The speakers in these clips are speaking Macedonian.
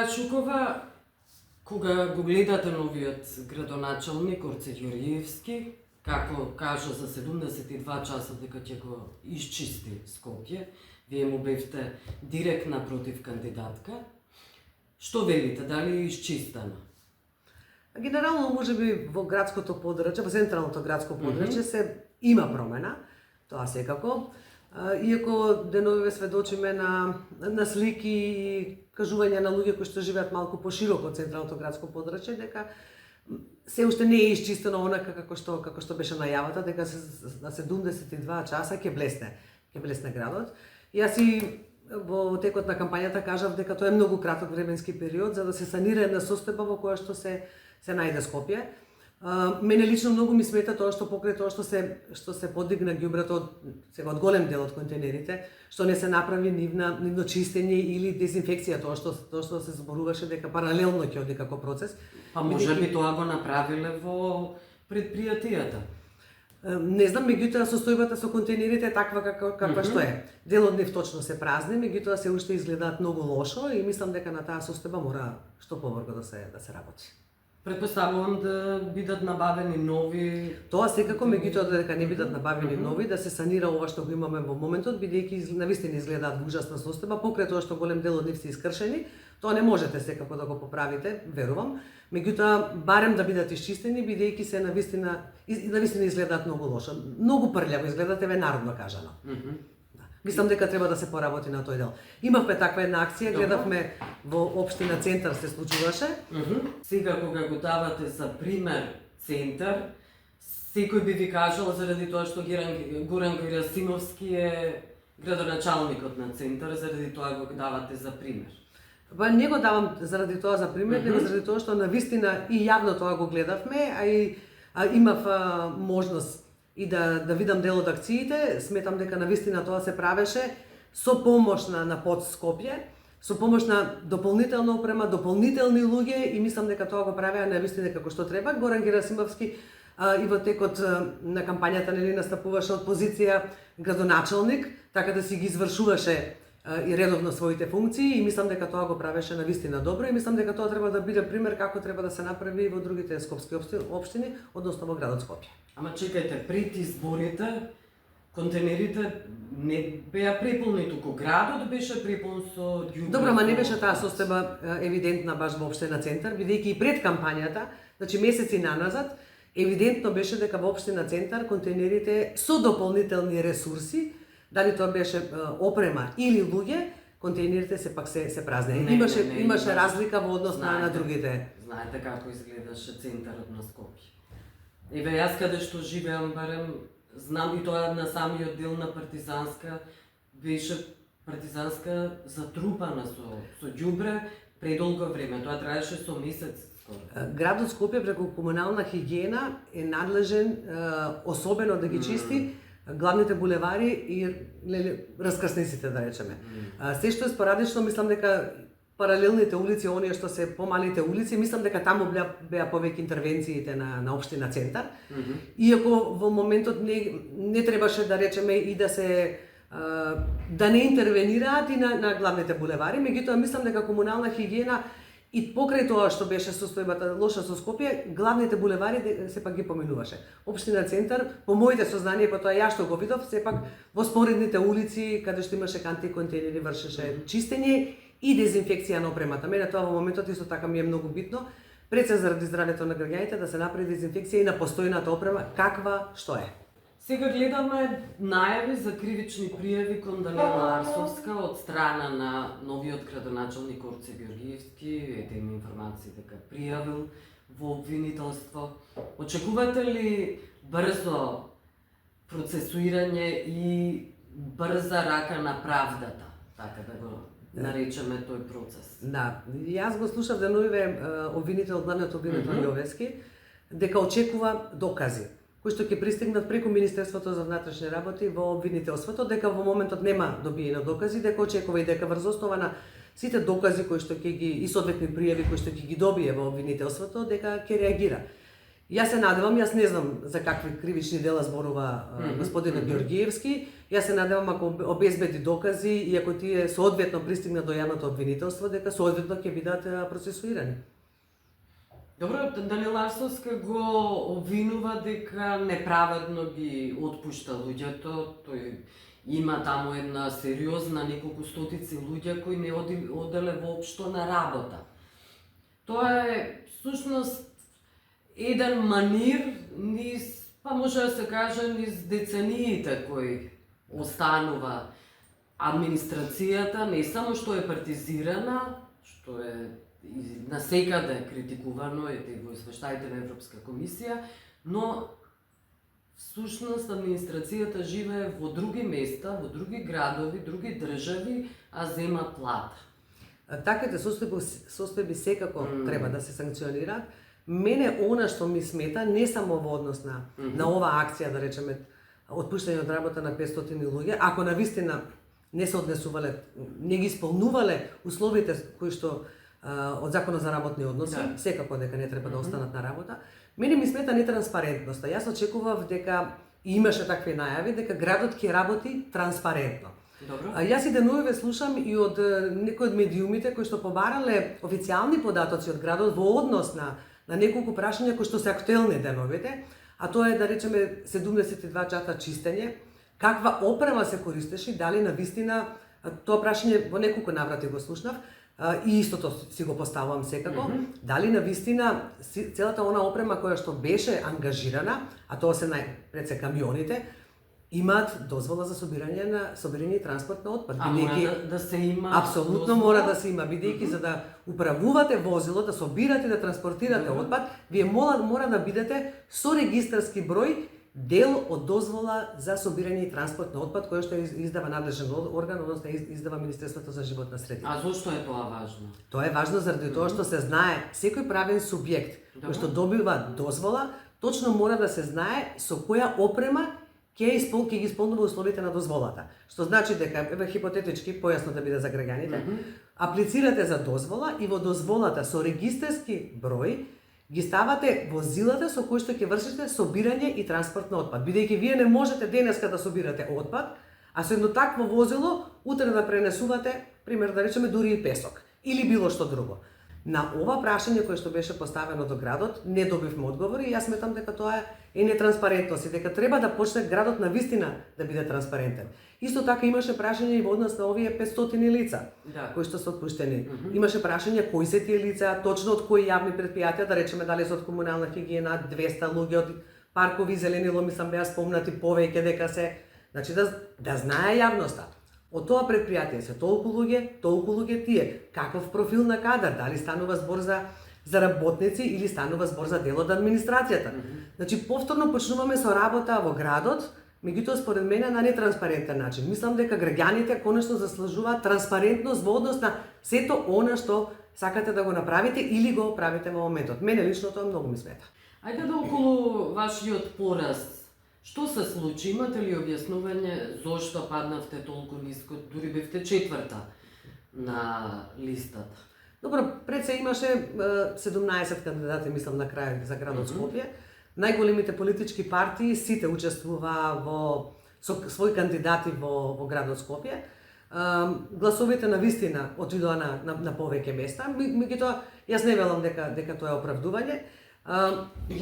Маја Шукова, кога го гледате новиот градоначалник Орце Ѓорѓиевски, како кажа за 72 часа дека ќе го исчисти Скопје, вие му бевте директна против кандидатка, што велите, дали е исчистена? Генерално, можеби во градското подрачје, во централното градско подрачје се има промена, тоа секако. Иако деновиве сведочиме на слики и кажување на луѓе кои што живеат малку пошироко од централното градско подрачје, дека се уште не е исчистено онака како што беше најавата, дека на 72 часа ќе блесне градот. Јас и во текот на кампањата кажав дека тоа е многу краток временски период за да се санира една состојба во која што се најде Скопје. Мене лично многу ми смета тоа што покрај тоа што се подигна ѓубрето од голем дел од контейнерите, што не се направи нивно чистење или дезинфекција, тоа што се зборуваше дека паралелно ќе оди како процес. Па можеби тоа го направиле во предпријатијата. Не знам, меѓутоа состојбата со контейнерите е таква каква што е. Дел од нив точно се празни, меѓутоа се уште изгледаат многу лошо и мислам дека на таа состојба мора што побрзо да се работи. Предпоставувам да бидат набавени нови... Тоа секако, меѓутоа дека не бидат набавени нови, да се санира ова што го имаме во моментот, бидејќи навистина изгледаат во ужасна состојба, покрај тоа што голем дел од нив се искршени, тоа не можете секако да го поправите, верувам. Меѓутоа, барем да бидат исчистени, бидејќи се навистина изгледаат многу лошо. Многу прљаво изгледаат, еве народно кажано. Мислам дека треба да се поработи на тој дел. Имавме таква една акција, гледавме во општина Центар се случуваше. Сега кога го давате за пример Центар, секој би ви кажал заради тоа што Горан Герасимовски е градоначалникот на Центар, заради тоа го давате за пример. Па не го давам заради тоа за пример, него заради тоа што навистина и јавно тоа го гледавме, а имав можност и да видам дел од акциите. Сметам дека навистина тоа се правеше со помош на ПОД Скопје, со помош на дополнителна опрема, дополнителни луѓе и мислам дека тоа го правеа навистина како што треба. Горан Герасимовски и во текот на кампањата нели настапуваше од позиција градоначалник, така да си ги извршуваше и редовно своите функции и мислам дека тоа го правеше навистина добро и мислам дека тоа треба да биде пример како треба да се направи и во другите скопски општини, односно во градот Скопје. Ама чекајте, пред изборите контейнерите не беа преполни, туку градот беше преполн со ѓубре. Добро, ама не беше таа состојба евидентна баш во општина Центар, бидејќи и пред кампањата, значи месеци наназад, евидентно беше дека во општина Центар контейнерите со дополнителни ресурси, дали тоа беше опрема или луѓе, контейнерите сепак се празни. Имаше разлика во однос на другите. Знаете како изгледаше центарот на Скопје. Еве јас каде што живеам барем знам и тоа на самиот дел на Партизанска беше затрупана со ѓубре предолго време. Тоа траеше со месец скоро. Градот Скопје преку комунална хигиена е надлежен особено да ги чисти главните булевари и раскрсниците, да речеме. Се што е спорадично, мислам дека паралелните улици, оние што се помалите улици, мислам дека таму беа повеќе интервенциите на општина Центар. Иако во моментот не требаше да речеме и да не интервенираат и на главните булевари, меѓутоа мислам дека комунална хигиена и покрај тоа што беше состојбата лоша со Скопје, главните булевари сепак ги поминуваше. Општина Центар, по моите сознание, по тоа ја што го видов, сепак во споредните улици каде што имаше канти контейнери вршеше чистење и дезинфекција на опремата. Мене тоа во моментот исто така ми е многу битно, пред се заради здравјето на граѓаните да се направи дезинфекција и на постојната опрема каква што е. Сега гледаме најави за кривични пријави кон Даниела Арсовска од страна на новиот градоначалник Орце Ѓорѓиевски. Ете има информации дека пријавил во обвинителство. Очекувате ли брзо процесуирање и брза рака на правдата, така да го наречеме тој процес? Да, јас го слушав деновиве главниот обвинител Јовески, дека очекува докази кои што ќе пристигнат преку Министерството за внатрешни работи во обвинителството, дека во моментот нема добиени докази, дека очекува и дека врз основа на сите докази кои што ќе ги и соодветни пријави кои што ќе ги добие во обвинителството, дека ќе реагира. Јас се надевам, јас не знам за какви кривични дела зборува господинот Ѓорѓиевски, Јас се надевам ако обезбеди докази и ако тие соодветно пристигнат до јавното обвинителство, дека соодветно ќе бидат процесуирани. Добро, Даниела Арсовска го обвинува дека неправедно ги отпушта луѓето. Тој има таму една сериозна, неколку стотици луѓе кои не оделе воопшто на работа. Тоа е всушност еден манир низ, па може да се каже, низ децениите кои останува администрацијата, не само што е партизирана, што е насекаде критикувано и во извештаите на Европска комисија, но всушност администрацијата живее во други места, во други градови, други држави, а зема плата. Таквите состојби секако треба да се санкционираат. Мене она што ми смета не само во однос на оваа акција, да речеме, отпуштање од работа на 500 луѓе, ако навистина не се однесувале, не ги исполнувале условите кои што од Законот за работни односи, секако дека не треба да останат на работа. Мене ми смета нетранспарентноста. Јас очекував дека имаше такви најави дека градот ќе работи транспарентно. Добро. Јас и деновиве слушам и од некои од медиумите кои што побарале официјални податоци од градот во однос на неколку прашања кои што се актуелни деновите, а тоа е да речеме 72 часа чистење, каква опрема се користеше, дали навистина, тоа прашање во неколку наврати го слушнав, и истото си го поставувам секако, дали навистина целата она опрема која што беше ангажирана, а тоа се пред се камионите, имаат дозвола за собирање и транспорт на отпад. Мора да се има апсолутно дозвола? мора да се има, бидејќи за да управувате возило, да собирате и да транспортирате отпад, вие мора да бидете со регистарски број дел од дозвола за собирање и транспорт на отпад кој што издава надлежен орган, односно издава Министерството за животна средина. А зошто е тоа важно? Тоа е важно заради тоа што се знае секој правен субјект кој што добива дозвола, точно мора да се знае со која опрема ќе ги исполнува условите на дозволата. Што значи дека, еве хипотетички, појасно да биде за граѓаните, аплицирате за дозвола и во дозволата со регистарски број ги ставате возилата со кои што ќе вршите собирање и транспорт на отпад. Бидејќи вие не можете денеска да собирате отпад, а со едно такво возило утре да пренесувате, пример да речеме, дури и песок или било што друго. На ова прашање кое што беше поставено до градот, не добивме одговори и јас сметам дека тоа е нетранспарентност и дека треба да почне градот на вистина да биде транспарентен. Исто така имаше прашање и во однос на овие 500 лица кои што се отпуштени. Имаше прашање кои се тие лица, точно од кои јавни предпријатија, да речеме дали се од комунална хигиена, 200 луѓе од паркови, зеленило, мислам беа спомнати повеќе дека се, значи да знае јавноста. Од тоа предпријатие се толку луѓе тие, каков профил на кадар, дали станува збор за работници или станува збор за дел од администрацијата. Значи повторно почнуваме со работа во градот, меѓутоа според мене на нетранспарентен начин. Мислам дека граѓаните конечно заслужуваат транспарентност во однос на сето она што сакате да го направите или го правите во моментот. Мене лично тоа многу ми смета. Ајде да околу вашиот пораст, што се случи? Имате ли објаснување зошто паднавте толку ниско, дури бевте четврта на листата? Добро, пред се имаше 17 кандидати, мислам, на крај за градот Скопје. Најголемите политички партии сите учествуваа со своји кандидати во градот Скопје. Гласовите на вистина отидоа на повеќе места, меѓутоа јас не велам дека тоа е оправдување.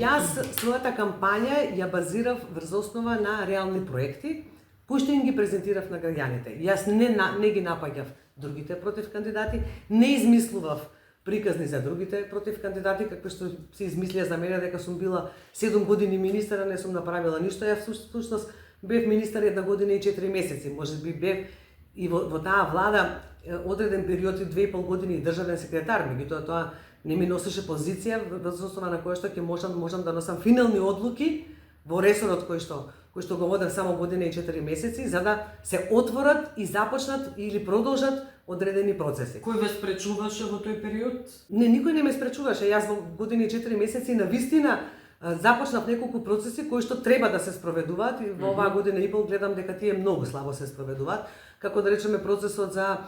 Јас својата кампања ја базирав врз основа на реални проекти, кои што им ги презентирав на граѓаните. Јас не ги напаѓав другите против кандидати, не измислував приказни за другите против кандидати, какви што се измислија за мене дека сум била 7 години министар, а не сум направила ништо. Ја всушност бев министар 1 година и 4 месеци, можеби бев и во таа влада одреден период и 2,5 години и државен секретар, меѓутоа тоа не ми носеше позиција врз основа на која што ќе можам да носам финални одлуки во ресорот кој што го водев само година и 4 месеци, за да се отворат и започнат или продолжат одредени процеси. Кој ве спречуваше во тој период? Не, никој не ме спречуваше. Јас во година и 4 месеци на вистина започнав неколку процеси кои што треба да се спроведуваат и во оваа година и пол гледам дека тие многу слабо се спроведуваат, како да речеме процесот за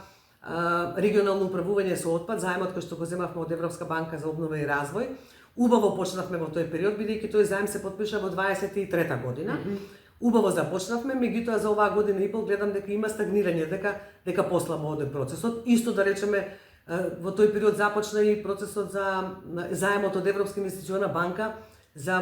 регионално управување со отпад, заемот кој што го земавме од Европска банка за обнова и развој. Убаво почнавме во тој период, бидејќи тој заем се потпиша во 23-та година. убаво започнавме, меѓутоа за оваа година и пол гледам дека има стагнирање, дека послабо оде процесот. Исто да речеме, во тој период започна и процесот за заемот од Европска инвестициона банка за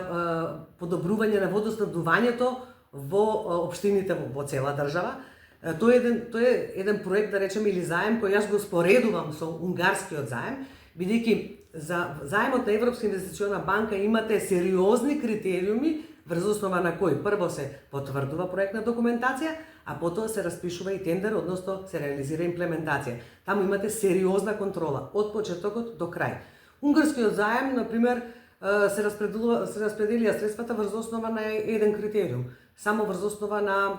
подобрување на водоснабдувањето во општините во цела држава. Тој е еден проект, да речеме, или заем кој јас го споредувам со унгарскиот заем, бидејќи за заемот на Европска инвестициона банка имате сериозни критериуми врз основа на кои прво се потврдува проектна документација, а потоа се распишува и тендер, односно се реализира имплементација. Таму имате сериозна контрола од почетокот до крај. Унгарскиот заем, на пример, се распределија средствата врз основа на еден критериум, само врз основа на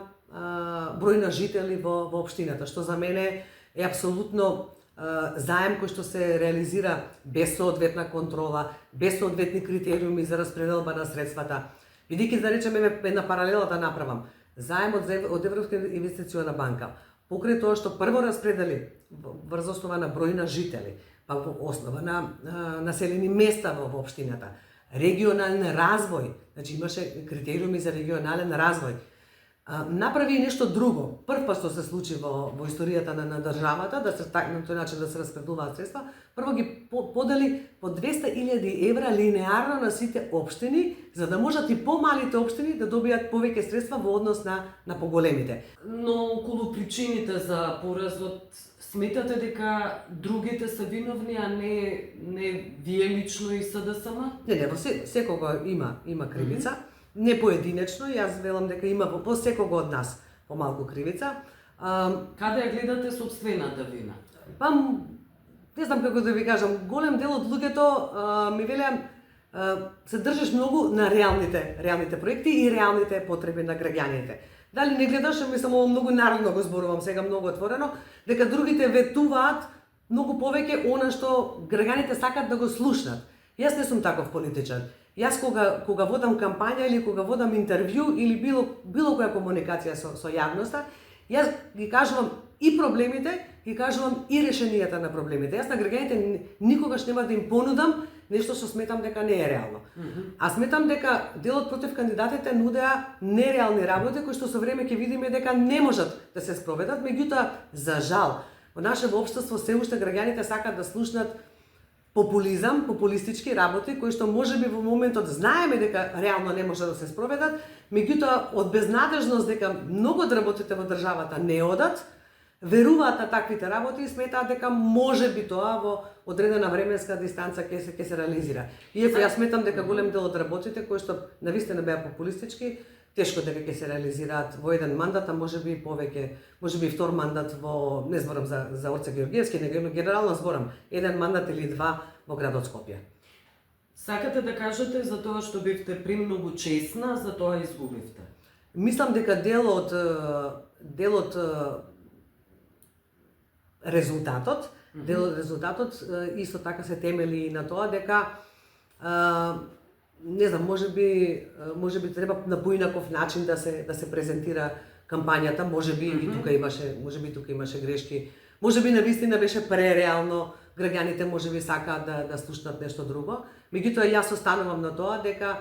број на жители во општината, што за мене е апсолутно заем кој што се реализира без соодветна контрола, без соодветни критериуми за распределба на средствата. Бидејќи, да речеме, една паралела да направам, заемот од Европска инвестициона банка, покрај тоа што прво распредели врз основа на број на жители, па во основа на населени места во општината, регионален развој, значи имаше критериуми за регионален развој, направи нешто друго. Прв пат што се случи во историјата на државата, да се на тој начин да се распределуваат средства, прво ги подели по 200.000 евра линеарно на сите општини, за да можат и помалите општини да добијат повеќе средства во однос на поголемите. Но околу причините за поразот, сметате дека другите се виновни, а не вие лично и СДСМ? Не, во секого има кривица. Не поединечно, јас велам дека има во секого од нас помалку кривица. Каде ја гледате собствената вина? Па, не знам како да ви кажам, голем дел од луѓето ми велеа се држиш многу на реалните проекти и реалните потреби на граѓаните. Дали не гледаш, мислам, ово многу народно го зборувам сега многу отворено, дека другите ветуваат многу повеќе она што граѓаните сакат да го слушнат. Јас не сум таков политичар. Јас кога водам кампања или кога водам интервју или било која комуникација со јавноста, јас ги кажувам и проблемите, ги кажувам и решенијата на проблемите. Јас на граѓаните никогаш нема да им понудам нешто што сметам дека не е реално. А сметам дека делот против кандидатите нудеа нереални работи кои што со време ќе видиме дека не можат да се спроведат, меѓутоа за жал во нашето општество се уште граѓаните сакаат да слушнат популизам, популистички работи кои што можеби во моментот знаеме дека реално не може да се спроведат, меѓутоа од безнадежност дека многу од работите во државата не одат, веруваат на таквите работи и сметаат дека можеби тоа во одредена временска дистанца ќе се реализира. Иако јас сметам дека голем дел од работите кои што навистина беа популистички, тешко дека ќе се реализираат во еден мандат, а можеби и повеќе, можеби и втор мандат во, не зборам за Орце Георгиевски, него генерално зборам, еден мандат или два во градот Скопје. Сакате да кажете за тоа што бевте премногу чесна, за тоа изгубивте? Мислам дека дел од резултатот исто така се темели и на тоа дека не знам, можеби треба на поинаков начин да се презентира кампањата, можеби и тука имаше грешки. Можеби навистина беше пререално, граѓаните можеби сакаат да слушнат нешто друго. Меѓутоа јас останувам на тоа дека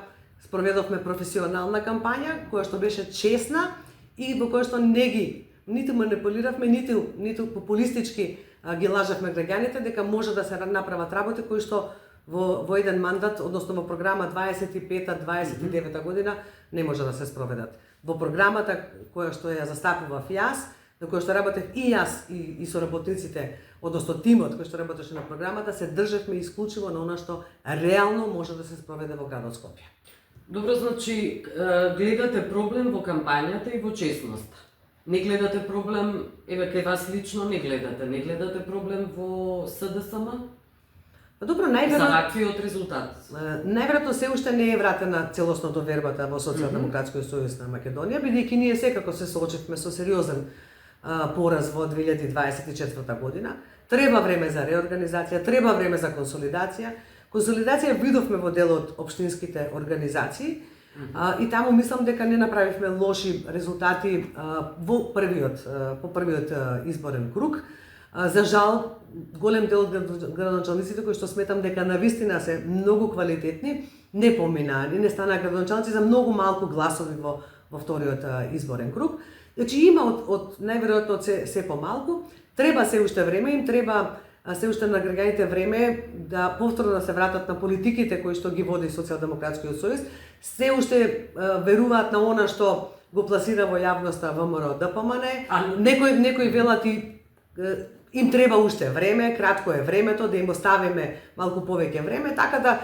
спроведовме професионална кампања која што беше честна и во која што ниту манипулиравме, ниту популистички ги лажавме граѓаните дека може да се направат работи кои што во еден мандат, односно во програма 25-29 година не може да се спроведат. Во програмата која што ја застапував јас, на која што работев и јас и соработниците, односно тимот кој што работеше на програмата, се држевме исклучиво на она што реално може да се спроведе во градот Скопје. Добро, значи гледате проблем во кампањата и во честноста. Не гледате проблем, кај вас лично не гледате проблем во СДСМ? Добро, за ваквиот резултат. Најверојатно се уште не е вратена целосно довербата во Социјалдемократскиот сојуз на Македонија, бидејќи ние секако се соочивме со сериозен пораз во 2024 година. Треба време за реорганизација, треба време за консолидација. Консолидација видовме во дел од општинските организации и таму мислам дека не направивме лоши резултати по првиот изборен круг. За жал, голем дел од градоначалниците кои што сметам дека навистина се многу квалитетни, не поминаа, не станаа градоначалници за многу малку гласови во во вториот изборен круг. Значи има од најверојатно се помалку, треба се уште време, им треба се уште на граѓаните време да повторно да се вратат на политиките кои што ги води Социјалдемократскиот сојуз, се уште веруваат на она што го пласира во јавноста ВМРО ДПМН. Некои велат и им треба уште време, кратко е времето, да им оставиме малку повеќе време, така да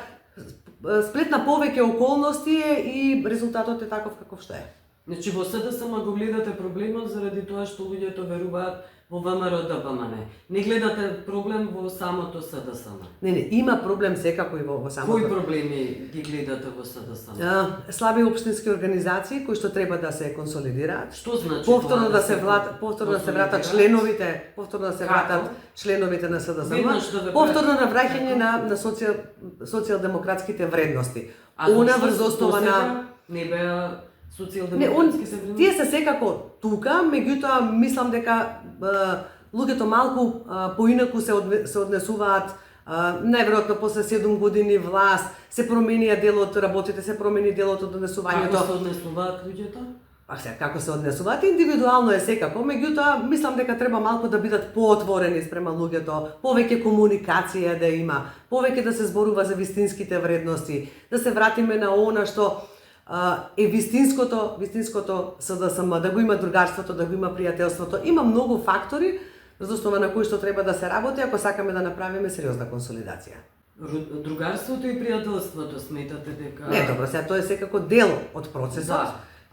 сплетна повеќе околности е и резултатот е таков каков што е. Значи во СДСМ го гледате проблемот заради тоа што луѓето веруваат во ВМРО ДПМН. Не гледате проблем во самото СДСМ. Не, има проблем секако и во самото. Кои проблеми ги гледате во СДСМ? Слаби општински организации кои што треба да се консолидираат. Што значи повторно да се вратат членовите на СДСМ. Повторно навраќање на социјалдемократските вредности. Она врз основа на не беа социјалдемократските вредности. Тие се секако тука, меѓутоа мислам дека луѓето малку поинаку се однесуваат. Најверојатно после 7 години власт се променија делот, работите се промени делот од однесувањето. Како се однесуваат луѓето? Како се однесуваат индивидуално е секако, меѓутоа мислам дека треба малку да бидат поотворени спрема луѓето, повеќе комуникација да има, повеќе да се зборува за вистинските вредности, да се вратиме на она што е вистинското СДСМ, да го има другарството, да го има пријателството. Има многу фактори за основа на кои што треба да се работи ако сакаме да направиме сериозна консолидација. Другарството и пријателството сметате дека Не, добро, сега тоа е секако дел од процесот.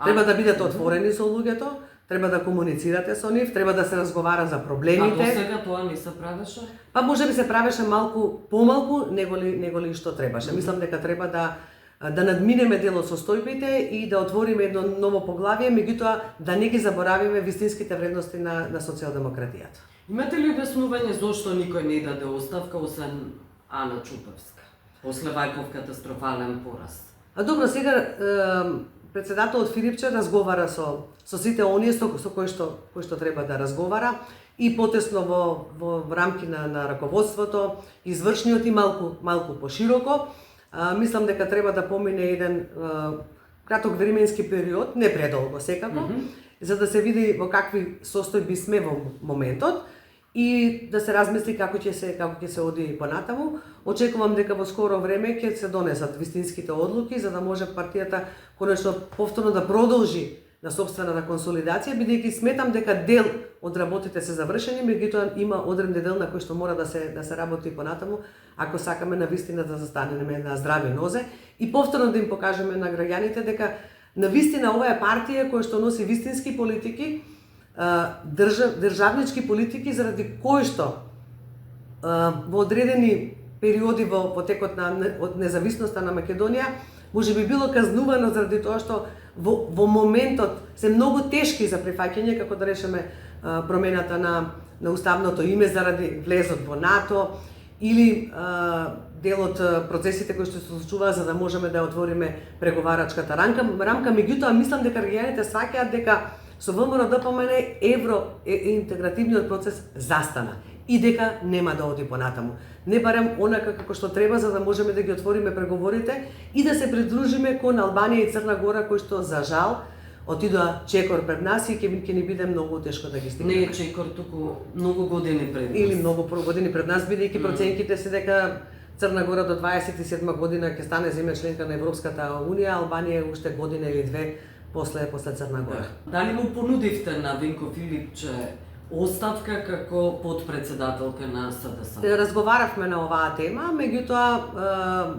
Треба да бидете отворени со луѓето, треба да комуницирате со нив, треба да се разговара за проблемите. А досега тоа не се правеше? Па можеби се правеше малку помалку неголи што требаше. Мислам дека треба да надминеме делот со стојбите и да отвориме едно ново поглавие, меѓутоа да не ги заборавиме вистинските вредности на социјалдемократијата. Имате ли објаснување зошто никој не даде оставка освен Ана Чупевска после вајков катастрофален пораз? Добро, сега председателот Филипче разговара со сите оние со кои што треба да разговара и потесно во рамки на раководството, извршниот и малку пошироко. Мислам дека треба да помине еден краток временски период, не предолго секако, за да се види во какви состојби сме во моментот и да се размисли како ќе се оди понатаму. Очекувам дека во скоро време ќе се донесат вистинските одлуки за да може партијата конечно повторно да продолжи на сопствената консолидација, бидејќи сметам дека дел од работите се завршени, меѓутоа има одреден дел на кој што мора да се работи понатаму, ако сакаме навистина да застанеме на здрави нозе и повторно да им покажеме на граѓаните дека навистина ова е партија која што носи вистински политики, државнички политики, заради кои што во одредени периоди во текот од независноста на Македонија можеби било казнувано заради тоа што во моментот се многу тешки за прифаќање, како да речеме промената на уставното име заради влезот во НАТО или делот процесите кои што се случуваа за да можеме да отвориме преговарачката рамка, меѓутоа мислам дека граѓаните сваќаат дека со ВМРО ДПМН интегративниот процес застана и дека нема да оди понатаму. Не барем онака како што треба за да можеме да ги отвориме преговорите и да се придружиме кон Албанија и Црна Гора кои што за жал отидоа чекор пред нас и ќе ни биде многу тешко да ги стигнеме. Не е чекор, туку многу години пред нас. Или многу години пред нас, бидејќи проценките се дека Црна Гора до 27 година ќе стане земја членка на Европската унија, Албанија уште година или две после Црна Гора. Дали му понудивте на Винко Филипче оставка како подпредседателка на СДС? Разговаравме на оваа тема, меѓутоа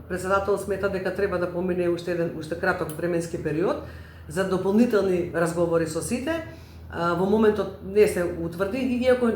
председател смета дека треба да помине уште краток временски период за дополнителни разговори со сите. Во моментот не се утврди, иако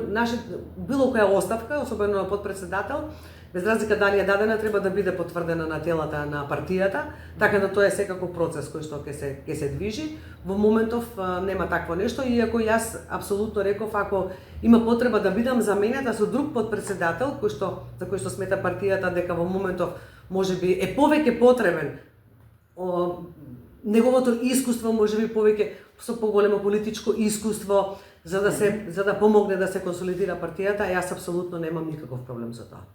било која оставка, особено подпредседател, без разлика дали е дадена, треба да биде потврдена на телата на партијата, така да тоа е секако процес кој што ќе се движи. Во моментов нема такво нешто, иако јас апсолутно реков ако има потреба да бидам заменета со друг подпредседател за кој што смета партијата дека во моментов можеби е повеќе потребен неговото искуство, можеби повеќе со поголемо политичко искуство за да помогне да се консолидира партијата, јас апсолутно немам никаков проблем со тоа.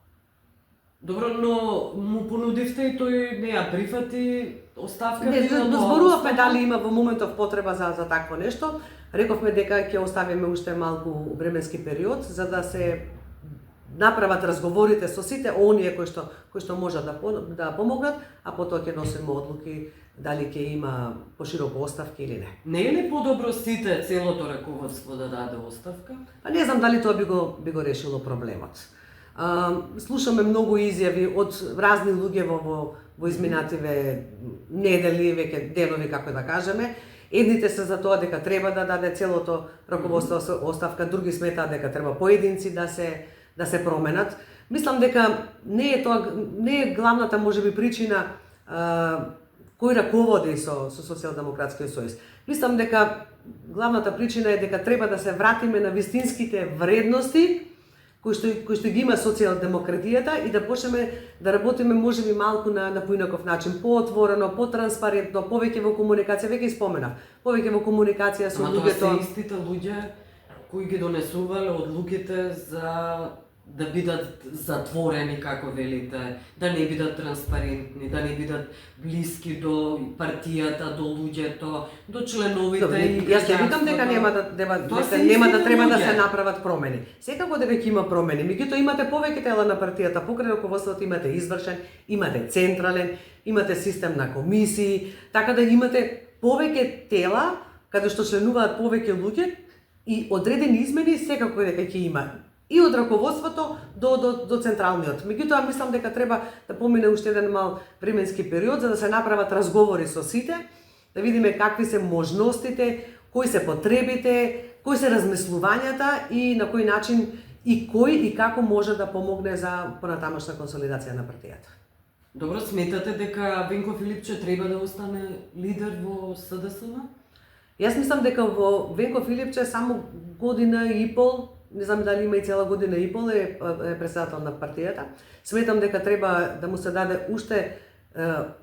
Добро, но му понудивте и тој не ја прифати оставка? Не, зборувавме дали има во моментов потреба за такво нешто. Рековме дека ќе оставиме уште малку временски период за да се направат разговорите со сите оние кои што можат да помогнат, а потоа ќе носиме одлуки дали ќе има пошироко оставки или не. Не е ли подобро сите, целото раководство да даде оставка? Па не знам дали тоа би го решило проблемот. Слушаме многу изјави од разни луѓе во изминативе недели, веќе денови, како да кажеме. Едните се за тоа дека треба да даде целото раководство оставка, други сметаат дека треба поединци да се променат. Мислам дека не е главната можеби причина кој раководи со Социјалдемократскиот сојуз. Мислам дека главната причина е дека треба да се вратиме на вистинските вредности кои што ги има социјалдемократијата и да почнеме да работиме можеби малку на поинаков начин, поотворено, потранспарентно, повеќе во комуникација, веќе споменав, повеќе во комуникација со луѓето. Ама тоа се истите луѓе кои ги донесувале одлуките за да бидат затворени, како велите, да не бидат транспарентни, да не бидат блиски до партијата, до луѓето, до членовите. Добре, јас не викам дека нема да треба да се направат промени. Секако дека ќе има промени, меѓутоа имате повеќе тела на партијата, покрај раководството имате извршен, имате централен, имате систем на комисии, така да имате повеќе тела каде што членуваат повеќе луѓе и одредени измени секако дека ќе има. И од раководството до централниот. Меѓутоа мислам дека треба да помине уште еден мал временски период за да се направат разговори со сите, да видиме какви се можностите, кои се потребите, кои се размислувањата и на кој начин и кој и како може да помогне за понатамошна консолидација на партијата. Добро, сметате дека Венко Филипче треба да остане лидер во СДСМ? Јас мислам дека во Венко Филипче само година и пол, не знам дали има и цела година и пол е председател на партијата. Сметам дека треба да му се даде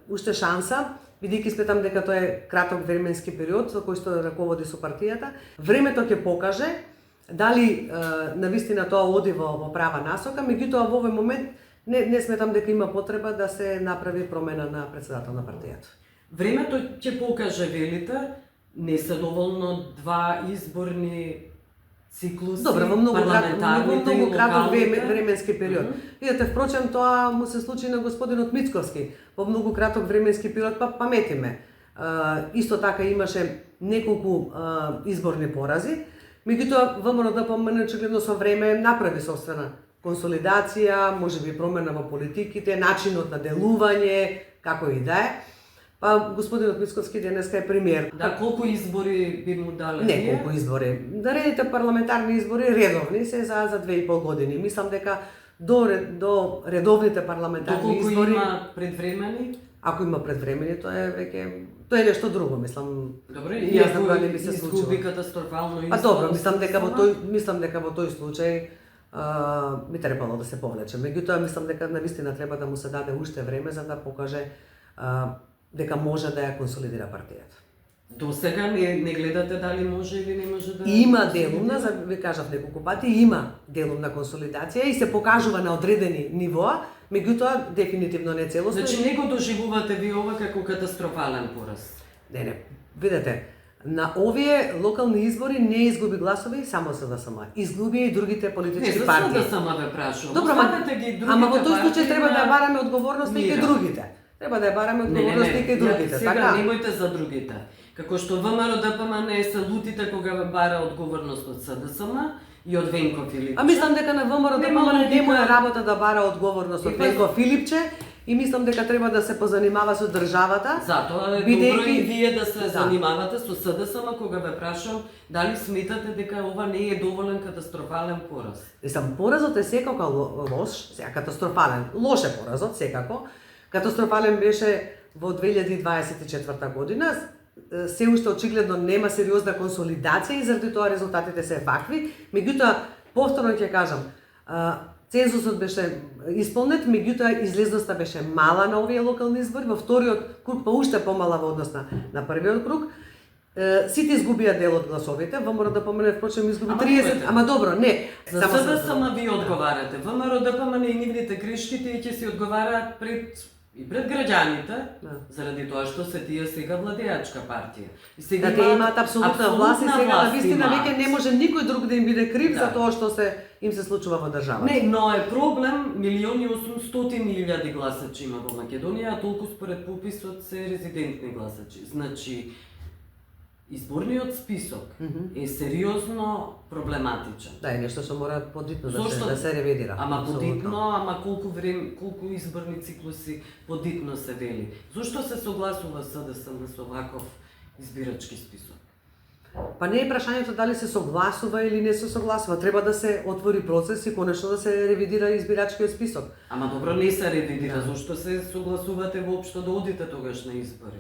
уште шанса, бидејќи сметам дека тоа е краток временски период со кој што раководи со партијата. Времето ќе покаже дали навистина тоа оди во права насока, меѓутоа во овој момент не сметам дека има потреба да се направи промена на председател на партијата. Времето ќе покаже, велите, не се доволно два изборни циклуси, добро, во многу краток локалните временски период. Видете, впрочем, тоа му се случи на господинот Мицковски. Во многу краток временски период паметиме. Исто така имаше неколку изборни порази, меѓутоа ВМРО-ДПМН очигледно со време направи собствена консолидација, можеби промена во политиките, начинот на делување, како и да е. Па господинот Мицковски денеска е премиер. Да, колку избори би му дале? Неколку избори. Да редите парламентарни избори редовни се за 2,5 години. Мислам дека до редовните парламентарни избори. Доколку има предвремени? Ако има предвремени, тоа е нешто друго, мислам. Добро, и ако изгуби катастрофално избор. Добро, мислам дека во тој случај би требало да се повлече. Меѓутоа мислам дека навистина треба да му се даде уште време за да покаже дека може да ја консолидира партијата. До сега не гледате дали може или не може да... Има делумна, ви кажав неколку пати, има делумна консолидација и се покажува на одредени нивоа, меѓутоа дефинитивно не целосно. Значи не го доживувате ви ова како катастрофален пораз? Не, видете, на овие локални избори не изгуби гласови само СДСМ, изгуби и другите политички партии. Не, за СДСМ ве прашувам. Добро, ама во тој случај треба да ја бараме одговорност и кај другите. Треба да ја бараме одговорност и кај другите, сега така? Немојте за другите. Како што ВМРО-ДПМН се лутите кога бара одговорност од СДСМ и од Венко Филипче. А мислам дека на ВМРО-ДПМН не му е работа да бара одговорност од Венко Филипче и мислам дека треба да се позанимава со државата. Затоа е добро и вие да се занимавате со СДСМ кога ве прашам дали сметате дека ова не е доволен катастрофален пораз. Мислам, поразот е секако лош, катастрофален. Лош е поразот секако. Катастрофален беше во 2024 година. Се уште очигледно нема сериозна консолидација и заради тоа резултатите се вакви. Меѓутоа, повторно ќе кажам, цензусот беше исполнет, меѓутоа излезноста беше мала на овие локални избори, во вториот круг па уште помала во однос на првиот круг. сите изгубија дел од гласовите, ВМРО ДПМН впрочем изгуби Ама 30, чуете. ама добро, не. За СДСМ ви одговарате. ВМРО ДПМН и нивните грешките и ќе си одговараат пред граѓаните, заради тоа што се тие сега владеачка партија. И сега Да, те имаат апсолутна власт и сега на вистина имаат. веќе не може никој друг да им биде крив за тоа што им се случува во државата. Не, но е проблем 1.800.000 гласачи има во Македонија, а толку според пописот се резидентни гласачи. Значи, изборниот список е сериозно проблематичен. Да, е нешто што мора подитно Зошто? да се ревидира. Ама Апсолутно. подитно, ама колку изборни циклуси подитно се вели. Зошто се согласува СДСМ со ваков избирачки список? Па не е прашањето дали се согласува или не се согласува. Треба да се отвори процес и конечно да се ревидира избирачкиот список. Ама добро, не се ревидира. Зошто се согласувате воопшто да одите тогаш на избори?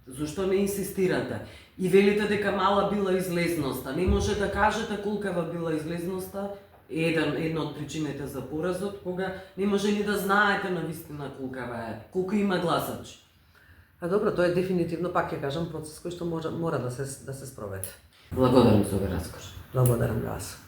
Зошто не инсистирате? И велите дека мала била излезноста. Не може да кажете колкава била излезноста, една од причините за поразот, кога не може ни да знаете на вистина колкава е, колку има гласачи. А добро, тоа е дефинитивно, пак ќе кажам, процес кој што мора да се спроведе. Благодарам за овој разговор. Благодарам ја вас.